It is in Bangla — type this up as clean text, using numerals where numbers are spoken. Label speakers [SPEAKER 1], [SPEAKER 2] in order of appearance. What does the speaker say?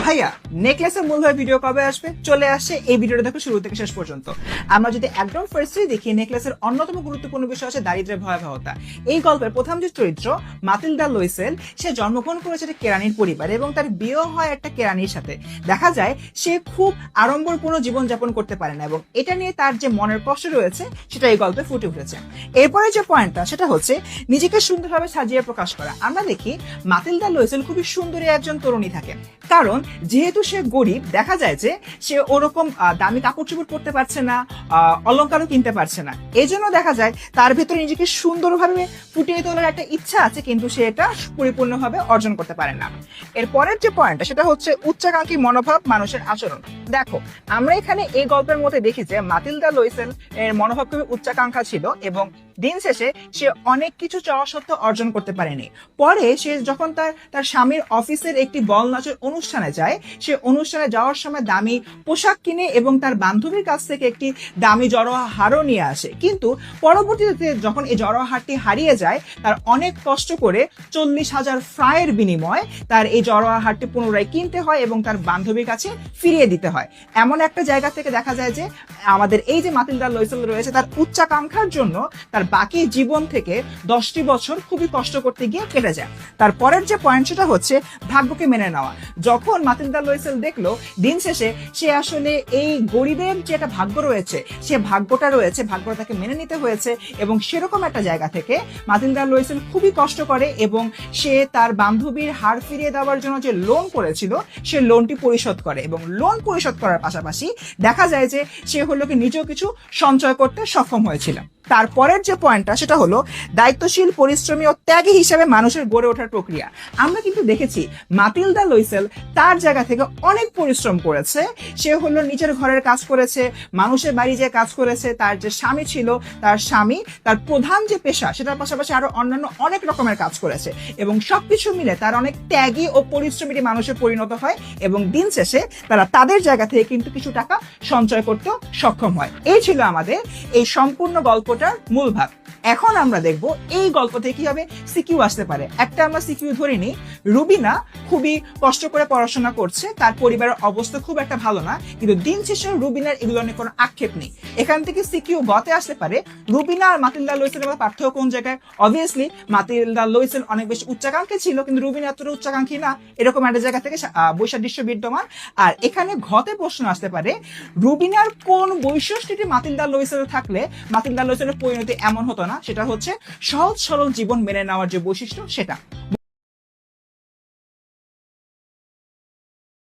[SPEAKER 1] ভাইয়া নেকলেসের মূলভাবে ভিডিও কবে আসবে? চলে আসছে, এই ভিডিওটা দেখো শুরু থেকে শেষ পর্যন্ত। আমরা যদি একদম ফার্স্টে দেখি, নেকলেসের অন্যতম গুরুত্বপূর্ণ বিষয় হচ্ছে দারিদ্র্যের ভয়াবহতা। এই গল্পের প্রথম যে চরিত্র মাতিলদা লুইসেল, সে জন্মগ্রহণ করেছে একটা কেরানির পরিবারে এবং তার বিয়ে হয় একটা কেরানির সাথে। দেখা যায় সে খুব আড়ম্বরপূর্ণ জীবনযাপন করতে পারে না এবং এটা নিয়ে তার যে মনের কষ্ট রয়েছে সেটা এই গল্পে ফুটে উঠেছে। এরপরে যে পয়েন্টটা সেটা হচ্ছে নিজেকে সুন্দরভাবে সাজিয়ে প্রকাশ করা। আমরা দেখি মাতিলদা লুইসেল খুবই সুন্দরী একজন তরুণী থাকে, কারণ যেহেতু সে গরিব, দেখা যায় যে সে ওরকম দামি কাপড় চোপড় পরতে পারছে না, অলংকারও কিনতে পারছে না। এই জন্য দেখা যায় তার ভেতরে নিজেকে সুন্দরভাবে ফুটিয়ে তোলার একটা ইচ্ছা আছে, কিন্তু সে এটা পরিপূর্ণভাবে অর্জন করতে পারে না। এর পরের যে পয়েন্টটা সেটা হচ্ছে উচ্চাকাঙ্ক্ষী মনোভাব, মানুষের আচরণ। দেখো, আমরা এখানে এই গল্পের মধ্যে দেখি যে মাতিলদা লুইসেল এর মনোভাব খুবই উচ্চাকাঙ্ক্ষা ছিল এবং দিন শেষে সে অনেক কিছু চাওয়া সত্ত্বেও অর্জন করতে পারেনি। পরে সে যখন তার স্বামীর অফিসের একটি বল নাচের অনুষ্ঠানে যায়, সে অনুষ্ঠানে যাওয়ার সময় দামি পোশাক কিনে এবং তার বান্ধবীর কাছ থেকে একটি দামি জড়োয়া হারও নিয়ে আসে। কিন্তু পরবর্তীতে যখন এই জড়োয়া হারটি হারিয়ে যায়, তার অনেক কষ্ট করে 40,000 ফ্রায়ের বিনিময়ে তার এই জড়োয়া হারটি পুনরায় কিনতে হয় এবং তার বান্ধবীর কাছে ফিরিয়ে দিতে হয়। এমন একটা জায়গা থেকে দেখা যায় যে আমাদের এই যে মাতিলদা লুইসেল রয়েছে, তার উচ্চাকাঙ্ক্ষার জন্য তার বাকি জীবন থেকে 10টি বছর খুবই কষ্ট করতে গিয়ে কেটে যায়। তারপরের যে পয়েন্ট সেটা হচ্ছে ভাগ্যকে মেনে নেওয়া। যখন মাতিলদা লুইসেল দেখলো দিন শেষে সে আসলে এই গরিবের যে একটা ভাগ্য রয়েছে, সে ভাগ্যটা তাকে মেনে নিতে হয়েছে এবং সেরকম একটা জায়গা থেকে মাতিলদা লুইসেল খুবই কষ্ট করে এবং সে তার বান্ধবীর হার ফিরিয়ে দেওয়ার জন্য যে লোন করেছিল সে লোনটি পরিশোধ করে এবং লোন পরিশোধ করার পাশাপাশি দেখা যায় যে সে হলো কি নিজেও কিছু সঞ্চয় করতে সক্ষম হয়েছিল। তারপরের যে পয়েন্টটা সেটা হলো দায়িত্বশীল, পরিশ্রমী ও ত্যাগী হিসেবে মানুষের গড়ে ওঠার প্রক্রিয়া। আমরা কিন্তু দেখেছি মাতিলদা লুইসেল তার জায়গা থেকে অনেক পরিশ্রম করেছে। সে হলো নিজের ঘরের কাজ করেছে, মানুষের বাড়ি যে কাজ করেছে, তার যে স্বামী ছিল তার স্বামী তার প্রধান যে পেশা সেটার পাশাপাশি আরো অন্যান্য অনেক রকমের কাজ করেছে এবং সবকিছু মিলে তার অনেক ত্যাগী ও পরিশ্রমী মানুষে পরিণত হয় এবং দিন শেষে তারা তাদের জায়গা থেকে কিন্তু কিছু টাকা সঞ্চয় করতেও সক্ষম হয়। এই ছিল আমাদের এই সম্পূর্ণ গল্পটার মূল ভাগ। এখন আমরা দেখব এই গল্প থেকে কিভাবে সিকিউ আসতে পারে। একটা আমরা সিকিউ ধরে নিই, রুবিনা খুবই কষ্ট করে পড়াশোনা করছে, তার পরিবারের অবস্থা খুব একটা ভালো না, কিন্তু দিন শেষে রুবিনার এগুলো নিয়ে কোনো আক্ষেপ নেই। এখান থেকে সিকিউ গতে আসতে পারে রুবিনা আর মাতিলদা লুইসেলের পার্থক্য কোন জায়গায়। অবভিয়াসলি মাতিলদা লুইসেল অনেক বেশি উচ্চাকাঙ্ক্ষী ছিল, কিন্তু রুবিনা এতটা উচ্চাকাঙ্ক্ষী না, এরকম একটা জায়গা থেকে বৈসাদৃশ্য বিদ্যমান। আর এখানে ঘতে প্রশ্ন আসতে পারে রুবিনার কোন বৈশিষ্ট্যটি মাতিলদা লুইসেল থাকলে মাতিলদা লুইসেলের পরিণতি এমন হতো না। সেটা হচ্ছে সহজ সরল জীবন মেনে নেওয়ার যে বৈশিষ্ট্য সেটা।